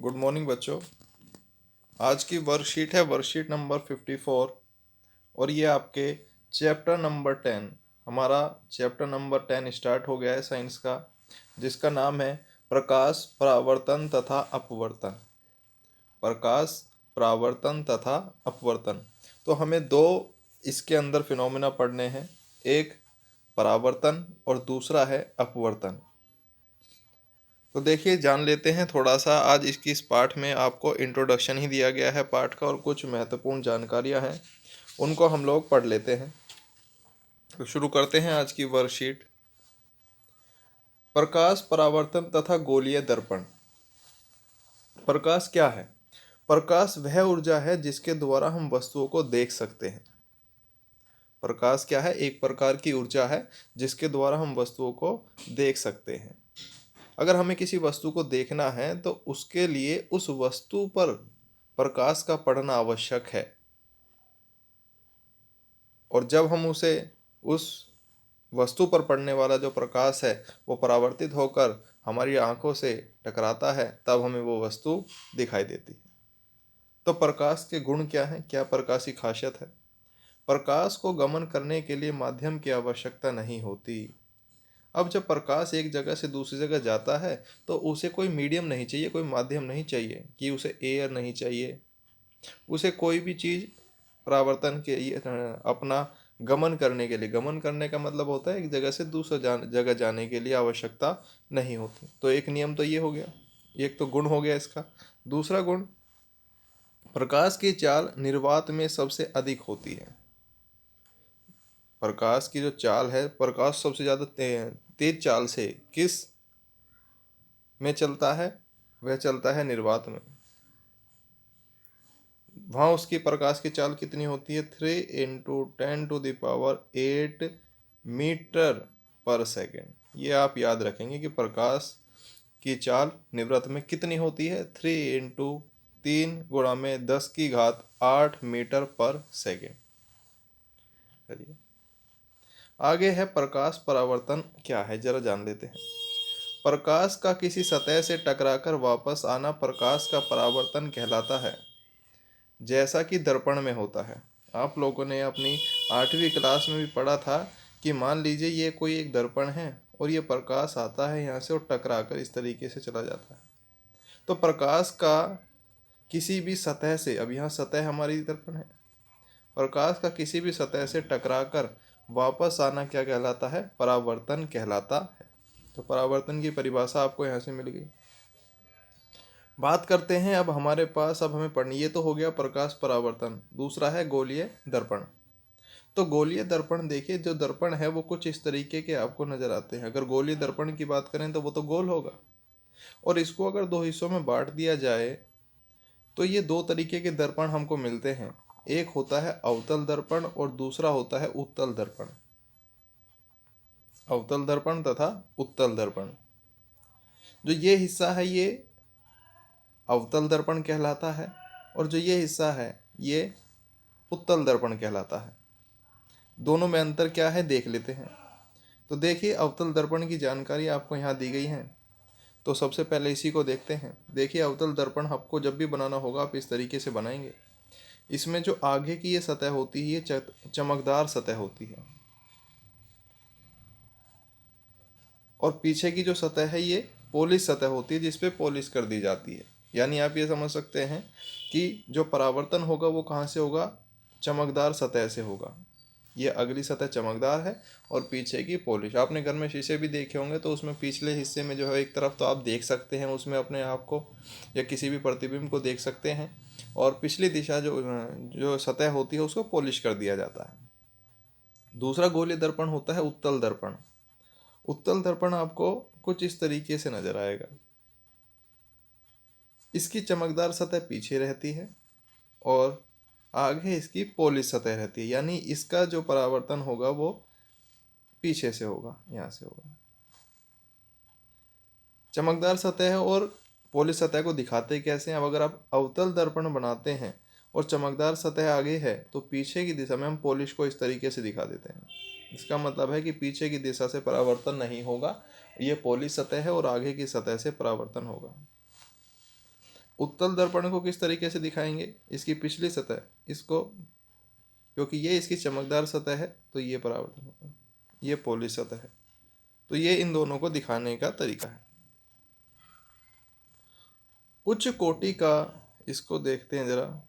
Good morning बच्चों। आज की वर्कशीट है वर्कशीट नंबर 54 और ये आपके चैप्टर नंबर 10, हमारा चैप्टर नंबर 10 स्टार्ट हो गया है साइंस का, जिसका नाम है प्रकाश परावर्तन तथा अपवर्तन। प्रकाश परावर्तन तथा अपवर्तन। तो हमें दो इसके अंदर फिनोमेना पढ़ने हैं, एक परावर्तन और दूसरा है अपवर्तन। तो देखिए जान लेते हैं थोड़ा सा। आज इस पाठ में आपको इंट्रोडक्शन ही दिया गया है पाठ का, और कुछ महत्वपूर्ण जानकारियां हैं उनको हम लोग पढ़ लेते हैं। तो शुरू करते हैं आज की वर्कशीट। प्रकाश परावर्तन तथा गोलीय दर्पण। प्रकाश क्या है? प्रकाश वह ऊर्जा है जिसके द्वारा हम वस्तुओं को देख सकते हैं। प्रकाश क्या है? एक प्रकार की ऊर्जा है जिसके द्वारा हम वस्तुओं को देख सकते हैं। अगर हमें किसी वस्तु को देखना है तो उसके लिए उस वस्तु पर प्रकाश का पड़ना आवश्यक है, और जब हम उस वस्तु पर पड़ने वाला जो प्रकाश है वो परावर्तित होकर हमारी आंखों से टकराता है, तब हमें वो वस्तु दिखाई देती है। तो प्रकाश के गुण क्या हैं? क्या प्रकाश की खासियत है? प्रकाश को गमन करने के लिए माध्यम की आवश्यकता नहीं होती। अब जब प्रकाश एक जगह से दूसरी जगह जाता है तो उसे कोई मीडियम नहीं चाहिए, कोई माध्यम नहीं चाहिए, कि उसे एयर नहीं चाहिए, उसे कोई भी चीज़ परावर्तन के लिए अपना गमन करने के लिए, गमन करने का मतलब होता है एक जगह से दूसरे जगह जाने के लिए आवश्यकता नहीं होती। तो एक नियम तो ये हो गया, एक तो गुण हो गया इसका। दूसरा गुण, प्रकाश की चाल निर्वात में सबसे अधिक होती है। प्रकाश की जो चाल है, प्रकाश सबसे ज़्यादा तेज चाल से किस में चलता है? वह चलता है निर्वात में। वहाँ उसकी प्रकाश की चाल कितनी होती है? 3 × 10⁸ मीटर पर सेकेंड। ये आप याद रखेंगे कि प्रकाश की चाल निवृत्त में कितनी होती है? 3 × 3 × 10⁸ मीटर पर सेकेंड। चलिए आगे है प्रकाश परावर्तन क्या है, जरा जान लेते हैं। प्रकाश का किसी सतह से टकराकर वापस आना प्रकाश का परावर्तन कहलाता है, जैसा कि दर्पण में होता है। आप लोगों ने अपनी 8वीं क्लास में भी पढ़ा था कि मान लीजिए ये कोई एक दर्पण है और ये प्रकाश आता है यहाँ से और टकरा कर इस तरीके से चला जाता है। तो प्रकाश का किसी भी सतह से, अब यहाँ सतह हमारी दर्पण है, प्रकाश का किसी भी सतह से टकराकर वापस आना क्या कहलाता है? परावर्तन कहलाता है। तो परावर्तन की परिभाषा आपको यहाँ से मिल गई। बात करते हैं अब हमारे पास, अब हमें पढ़नी, ये तो हो गया प्रकाश परावर्तन। दूसरा है गोलीय दर्पण। तो गोलीय दर्पण देखिए, जो दर्पण है वो कुछ इस तरीके के आपको नजर आते हैं। अगर गोलीय दर्पण की बात करें तो वो तो गोल होगा, और इसको अगर दो हिस्सों में बांट दिया जाए तो ये दो तरीके के दर्पण हमको मिलते हैं। एक होता है अवतल दर्पण और दूसरा होता है उत्तल दर्पण। अवतल दर्पण तथा उत्तल दर्पण। जो ये हिस्सा है ये अवतल दर्पण कहलाता है, और जो ये हिस्सा है ये उत्तल दर्पण कहलाता है। दोनों में अंतर क्या है देख लेते हैं। तो देखिए अवतल दर्पण की जानकारी आपको यहाँ दी गई है, तो सबसे पहले इसी को देखते हैं। देखिए अवतल दर्पण आपको जब भी बनाना होगा आप इस तरीके से बनाएंगे। इसमें जो आगे की ये सतह होती है ये चमकदार सतह होती है, और पीछे की जो सतह है ये पॉलिश सतह होती है, जिसपे पॉलिश कर दी जाती है। यानी आप ये समझ सकते हैं कि जो परावर्तन होगा वो कहाँ से होगा? चमकदार सतह से होगा। ये अगली सतह चमकदार है और पीछे की पॉलिश। आपने घर में शीशे भी देखे होंगे तो उसमें पिछले हिस्से में जो है एक तरफ तो आप देख सकते हैं उसमें अपने आप को या किसी भी प्रतिबिंब को देख सकते हैं, और पिछली दिशा जो जो सतह होती है उसको पॉलिश कर दिया जाता है। दूसरा गोलीय दर्पण होता है उत्तल दर्पण। उत्तल दर्पण आपको कुछ इस तरीके से नजर आएगा। इसकी चमकदार सतह पीछे रहती है और आगे इसकी पॉलिश सतह रहती है, यानी इसका जो परावर्तन होगा वो पीछे से होगा, यहाँ से होगा। चमकदार सतह और पॉलिश सतह को दिखाते कैसे हैं? अब अगर आप अवतल दर्पण बनाते हैं और चमकदार सतह आगे है तो पीछे की दिशा में हम पॉलिश को इस तरीके से दिखा देते हैं। इसका मतलब है कि पीछे की दिशा से परावर्तन नहीं होगा, ये पॉलिश सतह है और आगे की सतह से परावर्तन होगा। उत्तल दर्पण को किस तरीके से दिखाएंगे, इसकी पिछली सतह, इसको, क्योंकि ये इसकी चमकदार सतह है तो ये परावर्तन होगा, ये पॉलिश सतह है, तो ये इन दोनों को दिखाने का तरीका है। उच्च कोटि का, इसको देखते हैं जरा।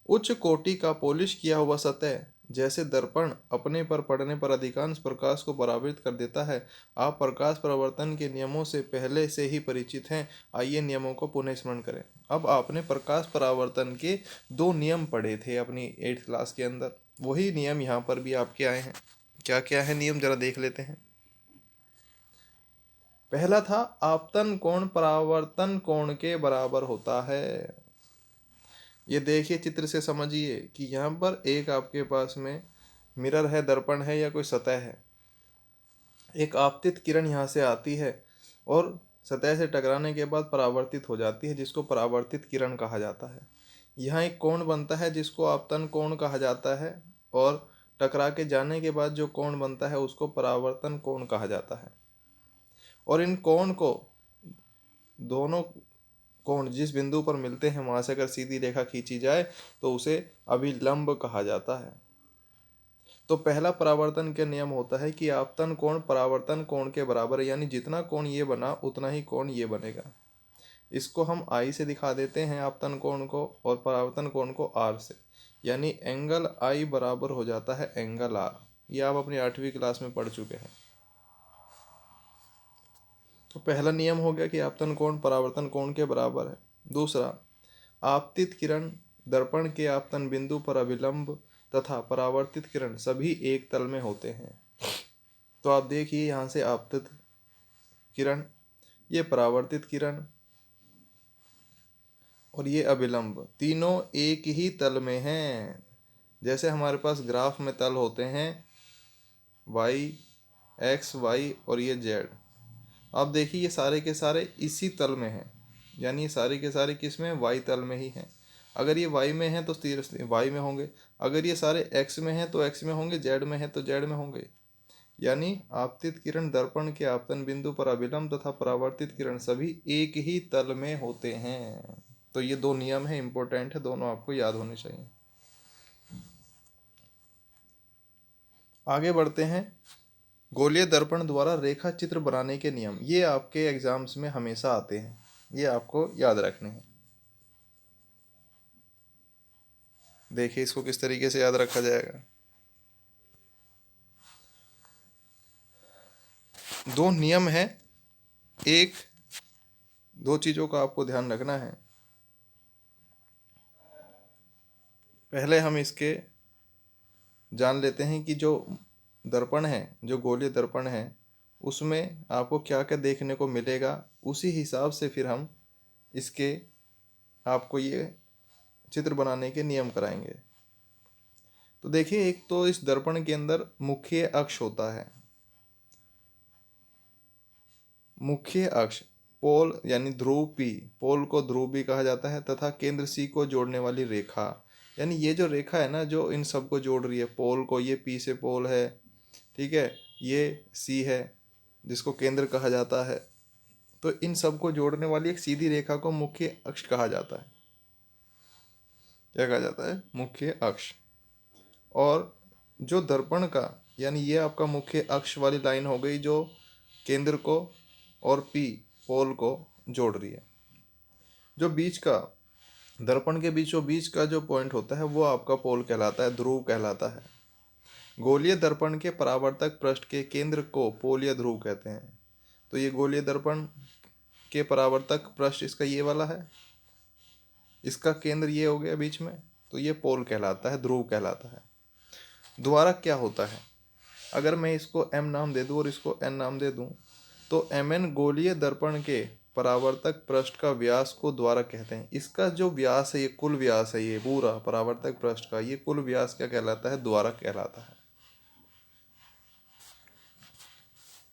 उच्च कोटि का पॉलिश किया हुआ सतह जैसे दर्पण अपने पर पड़ने पर अधिकांश प्रकाश को परावर्तित कर देता है। आप प्रकाश परावर्तन के नियमों से पहले से ही परिचित हैं, आइए नियमों को पुनः स्मरण करें। अब आपने प्रकाश परावर्तन के 2 नियम पढ़े थे अपनी 8th क्लास के अंदर, वही नियम यहाँ पर भी आपके आए हैं। क्या क्या है नियम, जरा देख लेते हैं। पहला था आपतन कोण परावर्तन कोण के बराबर होता है। ये देखिए चित्र से समझिए कि यहाँ पर एक आपके पास में मिरर है, दर्पण है या कोई सतह है। एक आपतित किरण यहाँ से आती है और सतह से टकराने के बाद परावर्तित हो जाती है, जिसको परावर्तित किरण कहा जाता है। यहाँ एक कोण बनता है जिसको आपतन कोण कहा जाता है, और टकरा के जाने के बाद जो कोण बनता है उसको परावर्तन कोण कहा जाता है। और इन कोण को, दोनों कोण जिस बिंदु पर मिलते हैं वहां से अगर सीधी रेखा खींची जाए तो उसे अभिलंब कहा जाता है। तो पहला परावर्तन का नियम होता है कि आपतन कोण परावर्तन कोण के बराबर है, यानी जितना कोण ये बना उतना ही कोण ये बनेगा। इसको हम आई से दिखा देते हैं आपतन कोण को, और परावर्तन कोण को आर से, यानी एंगल आई बराबर हो जाता है एंगल आर। ये आप अपनी 8वीं क्लास में पढ़ चुके हैं। तो पहला नियम हो गया कि आपतन कोण परावर्तन कोण के बराबर है। दूसरा, आपतित किरण दर्पण के आपतन बिंदु पर अभिलंब तथा परावर्तित किरण सभी एक तल में होते हैं। तो आप देखिए यहाँ से आपतित किरण, ये परावर्तित किरण और ये अभिलंब, तीनों एक ही तल में हैं। जैसे हमारे पास ग्राफ में तल होते हैं y, x, y और ये z। आप देखिए ये सारे के सारे इसी तल में हैं, यानी ये सारे के सारे किस में, y तल में ही हैं। अगर ये y में है तो स्थिर y में होंगे, अगर ये सारे x में हैं तो x में होंगे, z में है तो z में होंगे। यानी आपतित किरण दर्पण के आपतन बिंदु पर अभिलंब तथा परावर्तित किरण सभी एक ही तल में होते हैं। तो ये 2 नियम है, इंपॉर्टेंट है, दोनों आपको याद होने चाहिए। आगे बढ़ते हैं। गोलीय दर्पण द्वारा रेखा चित्र बनाने के नियम, ये आपके एग्जाम्स में हमेशा आते हैं, ये आपको याद रखने हैं। देखिए इसको किस तरीके से याद रखा जाएगा। 2 नियम है, एक 2 चीजों का आपको ध्यान रखना है। पहले हम इसके जान लेते हैं कि जो दर्पण है, जो गोलीय दर्पण है, उसमें आपको क्या क्या देखने को मिलेगा, उसी हिसाब से फिर हम इसके आपको ये चित्र बनाने के नियम कराएंगे। तो देखिए, एक तो इस दर्पण के अंदर मुख्य अक्ष होता है। मुख्य अक्ष पोल यानी ध्रुव पी, पोल को ध्रुव भी कहा जाता है, तथा केंद्र सी को जोड़ने वाली रेखा, यानी ये जो रेखा है ना जो इन सबको जोड़ रही है, पोल को, ये पी से पोल है, ठीक है, ये सी है जिसको केंद्र कहा जाता है। तो इन सबको जोड़ने वाली एक सीधी रेखा को मुख्य अक्ष कहा जाता है। क्या कहा जाता है? मुख्य अक्ष। और जो दर्पण का, यानी ये आपका मुख्य अक्ष वाली लाइन हो गई जो केंद्र को और पी पोल को जोड़ रही है। जो बीच का, दर्पण के बीचों बीच का जो पॉइंट होता है वो आपका पोल कहलाता है, ध्रुव कहलाता है। गोलीय दर्पण के परावर्तक पृष्ठ के केंद्र को पोल या ध्रुव कहते हैं। तो ये गोलीय दर्पण के परावर्तक पृष्ठ इसका ये वाला है, इसका केंद्र ये हो गया बीच में, तो ये पोल कहलाता है, ध्रुव कहलाता है। द्वारक क्या होता है? अगर मैं इसको m नाम दे दूं और इसको n नाम दे दूं तो mn गोलीय दर्पण के परावर्तक पृष्ठ का व्यास को द्वारक कहते हैं। इसका जो व्यास है, ये कुल व्यास है, ये पूरा परावर्तक पृष्ठ का ये कुल व्यास क्या कहलाता है? द्वारक कहलाता है।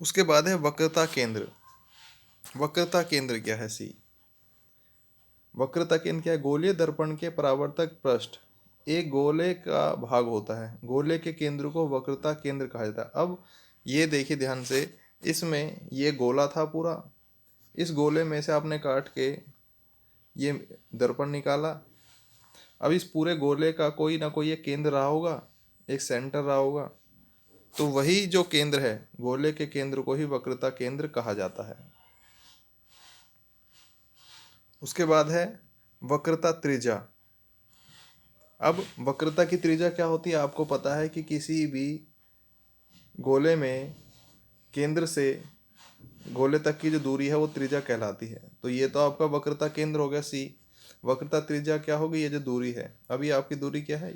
उसके बाद है वक्रता केंद्र। वक्रता केंद्र क्या है? सी। वक्रता केंद्र क्या है? गोलीय दर्पण के परावर्तक पृष्ठ एक गोले का भाग होता है, गोले के केंद्र को वक्रता केंद्र कहा जाता है। अब ये देखिए ध्यान से, इसमें ये गोला था पूरा, इस गोले में से आपने काट के ये दर्पण निकाला। अब इस पूरे गोले का कोई ना कोई एक केंद्र रहा होगा, एक सेंटर रहा होगा, तो वही जो केंद्र है, गोले के केंद्र को ही वक्रता केंद्र कहा जाता है। उसके बाद है वक्रता त्रिज्या। अब वक्रता की त्रिज्या क्या होती है, आपको पता है कि किसी भी गोले में केंद्र से गोले तक की जो दूरी है वो त्रिज्या कहलाती है। तो ये तो आपका वक्रता केंद्र हो गया सी। वक्रता त्रिज्या क्या होगी, ये जो दूरी है, अभी आपकी दूरी क्या है,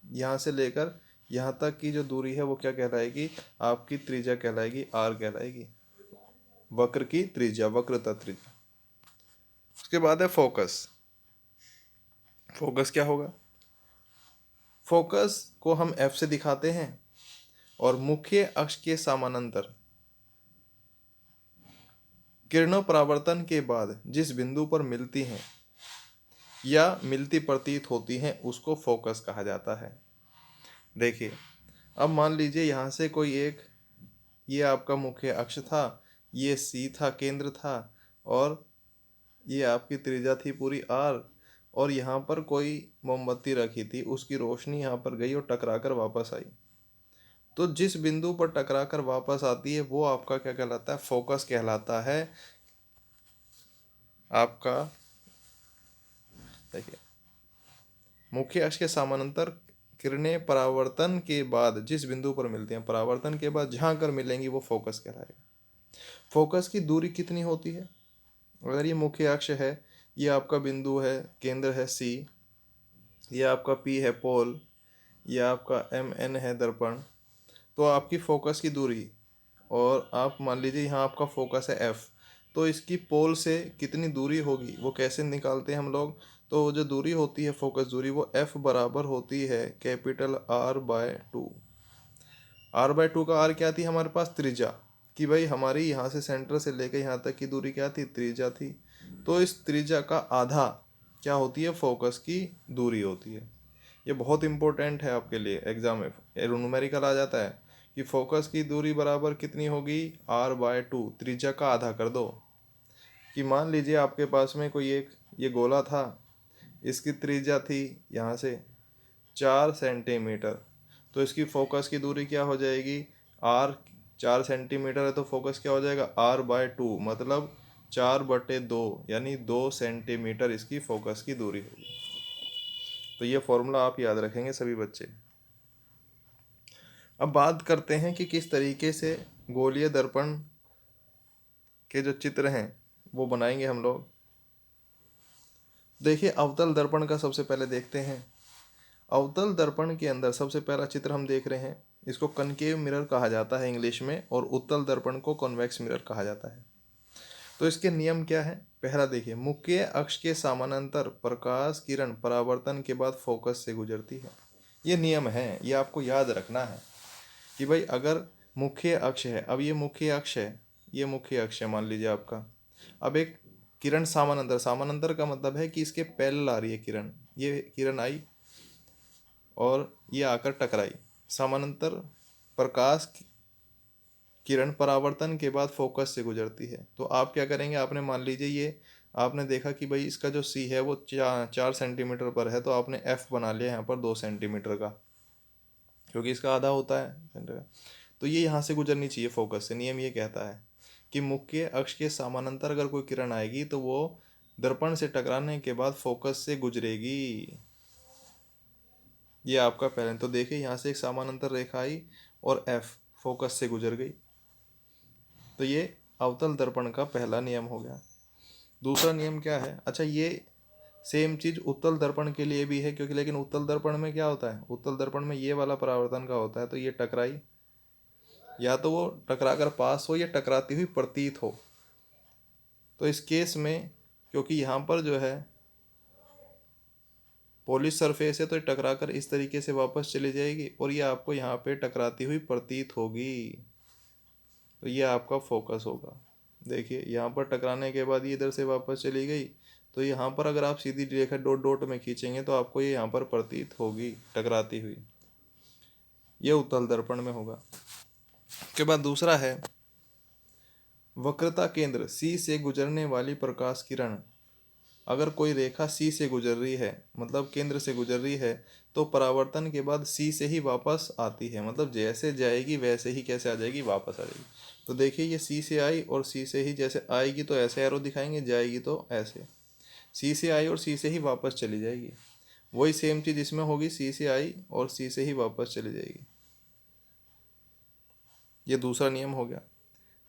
यहाँ से लेकर यहाँ तक की जो दूरी है वो क्या कहलाएगी, आपकी त्रिज्या कहलाएगी, आर कहलाएगी, वक्र की त्रिज्या, वक्रता त्रिज्या। उसके बाद है फोकस। फोकस क्या होगा, फोकस को हम एफ से दिखाते हैं और मुख्य अक्ष के समानांतर किरणों परावर्तन के बाद जिस बिंदु पर मिलती हैं या मिलती प्रतीत होती हैं उसको फोकस कहा जाता है। देखिए, अब मान लीजिए यहाँ से कोई एक, ये आपका मुख्य अक्ष था, ये सी था, केंद्र था, और ये आपकी त्रिज्या थी पूरी आर, और यहाँ पर कोई मोमबत्ती रखी थी, उसकी रोशनी यहाँ पर गई और टकरा कर वापस आई। तो जिस बिंदु पर टकरा कर वापस आती है वो आपका क्या कहलाता है, फोकस कहलाता है। आपका देखिए, मुख्य अक्ष के समानांतर किरणें परावर्तन के बाद जिस बिंदु पर मिलती हैं, परावर्तन के बाद जहाँ कर मिलेंगी वो फोकस कहलाएगा। फोकस की दूरी कितनी होती है, अगर ये मुख्य अक्ष है, ये आपका बिंदु है, केंद्र है सी, ये आपका पी है पोल, ये आपका एम एन है दर्पण, तो आपकी फोकस की दूरी, और आप मान लीजिए यहाँ आपका फोकस है एफ, तो इसकी पोल से कितनी दूरी होगी वो कैसे निकालते हैं हम लोग, तो जो दूरी होती है फोकस दूरी, वो एफ बराबर होती है capital R by two. R by two का आर क्या थी हमारे पास, त्रिज्या, कि भाई हमारी यहाँ से सेंटर से लेकर यहाँ तक की दूरी क्या थी, त्रिज्या थी। तो इस त्रिज्या का आधा क्या होती है, फोकस की दूरी होती है। ये बहुत इंपॉर्टेंट है आपके लिए, एग्जाम में न्यूमेरिकल आ जाता है कि फोकस की दूरी बराबर कितनी होगी, आर बाय टू, त्रिज्या का आधा कर दो। कि मान लीजिए आपके पास में कोई एक ये गोला था, इसकी त्रिज्या थी यहाँ से 4 सेंटीमीटर, तो इसकी फोकस की दूरी क्या हो जाएगी, आर, 4 सेंटीमीटर है तो फोकस क्या हो जाएगा, आर बाय टू, मतलब 4/2, यानी 2 सेंटीमीटर इसकी फोकस की दूरी होगी। तो ये फॉर्मूला आप याद रखेंगे सभी बच्चे। अब बात करते हैं कि किस तरीके से गोलीय दर्पण के जो चित्र हैं वो बनाएंगे हम लोग। देखिए, अवतल दर्पण का सबसे पहले देखते हैं। अवतल दर्पण के अंदर सबसे पहला चित्र हम देख रहे हैं, इसको कनकेव मिरर कहा जाता है इंग्लिश में, और उत्तल दर्पण को कॉन्वेक्स मिरर कहा जाता है। तो इसके नियम क्या है, पहला देखिए, मुख्य अक्ष के समानांतर प्रकाश किरण परावर्तन के बाद फोकस से गुजरती है। ये नियम है, ये आपको याद रखना है कि भाई अगर मुख्य अक्ष है, अब ये मुख्य अक्ष है, ये मुख्य अक्ष है मान लीजिए आपका, अब एक किरण समानांतर, समानांतर का मतलब है कि इसके पैरेलल आ रही है किरण, ये किरण आई और ये आकर टकराई, समानांतर प्रकाश किरण परावर्तन के बाद फोकस से गुजरती है। तो आप क्या करेंगे, आपने मान लीजिए ये आपने देखा कि भाई इसका जो सी है वो 4 सेंटीमीटर पर है, तो आपने एफ बना लिया यहाँ पर 2 सेंटीमीटर का, क्योंकि इसका आधा होता है सेंटर का। तो ये यहाँ से गुजरनी चाहिए फोकस से। नियम ये कहता है कि मुख्य अक्ष के समानांतर अगर कोई किरण आएगी तो वो दर्पण से टकराने के बाद फोकस से गुजरेगी। ये आपका पहले, तो देखिए यहाँ से एक समानांतर रेखा आई और एफ फोकस से गुजर गई, तो ये अवतल दर्पण का पहला नियम हो गया। दूसरा नियम क्या है, अच्छा ये सेम चीज उत्तल दर्पण के लिए भी है, क्योंकि लेकिन उत्तल दर्पण में क्या होता है, उत्तल दर्पण में ये वाला परावर्तन का होता है, तो ये टकराई, या तो वो टकरा कर पास हो या टकराती हुई प्रतीत हो। तो इस केस में क्योंकि यहाँ पर जो है पॉलिश सरफेस है, तो टकरा कर इस तरीके से वापस चली जाएगी और ये आपको यहाँ पे टकराती हुई प्रतीत होगी, तो ये आपका फोकस होगा। देखिए यहाँ पर टकराने के बाद ये इधर से वापस चली गई, तो यहाँ पर अगर आप सीधी रेखा डॉट डॉट में खींचेंगे तो आपको ये यहाँ पर प्रतीत होगी टकराती हुई, ये उत्तल दर्पण में होगा। उसके बाद दूसरा है वक्रता केंद्र सी से गुजरने वाली प्रकाश किरण अगर कोई रेखा सी से गुजर रही है, मतलब केंद्र से गुजर रही है, तो परावर्तन के बाद सी से ही वापस आती है, मतलब जैसे जाएगी वैसे ही कैसे आ जाएगी, वापस आ जाएगी। तो देखिए ये सी से आई और सी से ही जैसे आएगी तो ऐसे एरो दिखाएंगे, जाएगी तो ऐसे, सी से आई और सी से ही वापस चली जाएगी। वही सेम चीज़ इसमें होगी, सी से आई और सी से ही वापस चली जाएगी। ये दूसरा नियम हो गया।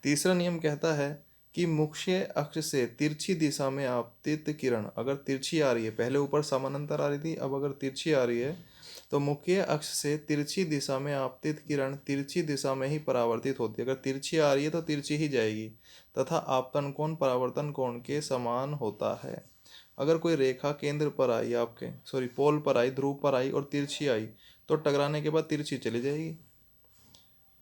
तीसरा नियम कहता है कि मुख्य अक्ष से तिरछी दिशा में आपतित किरण अगर तिरछी आ रही है, पहले ऊपर समानांतर आ रही थी, अब अगर तिरछी आ रही है, तो मुख्य अक्ष से तिरछी दिशा में आपतित किरण तिरछी दिशा में ही परावर्तित होती है। अगर तिरछी आ रही है तो तिरछी ही जाएगी, तथा आपतन कोण परावर्तन कोण के समान होता है। अगर कोई रेखा केंद्र पर आई, आपके पोल पर आई, ध्रुव पर आई और तिरछी आई, तो टकराने के बाद तिरछी चली जाएगी।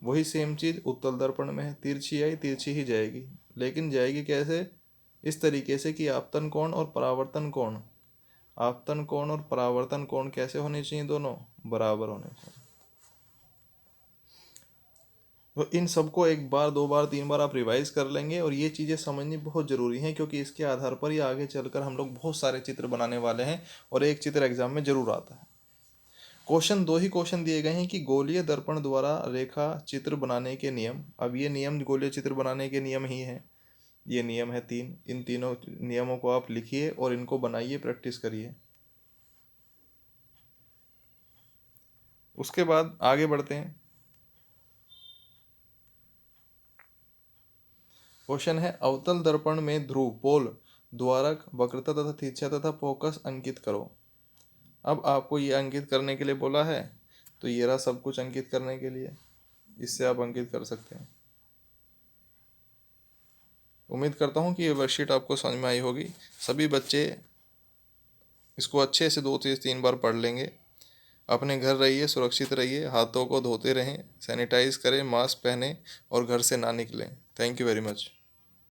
वही सेम चीज़ उत्तल दर्पण में है, तिरछी आई तिरछी ही जाएगी, लेकिन जाएगी कैसे, इस तरीके से कि आपतन कोण और परावर्तन कोण कैसे होने चाहिए, दोनों बराबर होने चाहिए। तो इन सबको एक बार, दो बार, तीन बार आप रिवाइज कर लेंगे, और ये चीज़ें समझनी बहुत ज़रूरी हैं, क्योंकि इसके आधार पर ही आगे चलकर हम लोग बहुत सारे चित्र बनाने वाले हैं, और एक चित्र एग्जाम में जरूर आता है। क्वेश्चन, दो ही क्वेश्चन दिए गए हैं कि गोलीय दर्पण द्वारा रेखा चित्र बनाने के नियम। अब ये नियम गोलीय चित्र बनाने के नियम ही हैं, ये नियम है तीन। इन तीनों नियमों को आप लिखिए और इनको बनाइए, प्रैक्टिस करिए। उसके बाद आगे बढ़ते हैं। क्वेश्चन है, अवतल दर्पण में ध्रुव, पोल, द्वारक, वक्रता तथा तिरछा तथा फोकस अंकित करो। अब आपको ये अंकित करने के लिए बोला है, तो ये रहा सब कुछ अंकित करने के लिए, इससे आप अंकित कर सकते हैं। उम्मीद करता हूँ कि ये वर्कशीट आपको समझ में आई होगी। सभी बच्चे इसको अच्छे से 2 से 3 बार पढ़ लेंगे। अपने घर रहिए, सुरक्षित रहिए, हाथों को धोते रहें, सैनिटाइज करें, मास्क पहनें और घर से ना निकलें। Thank you very much.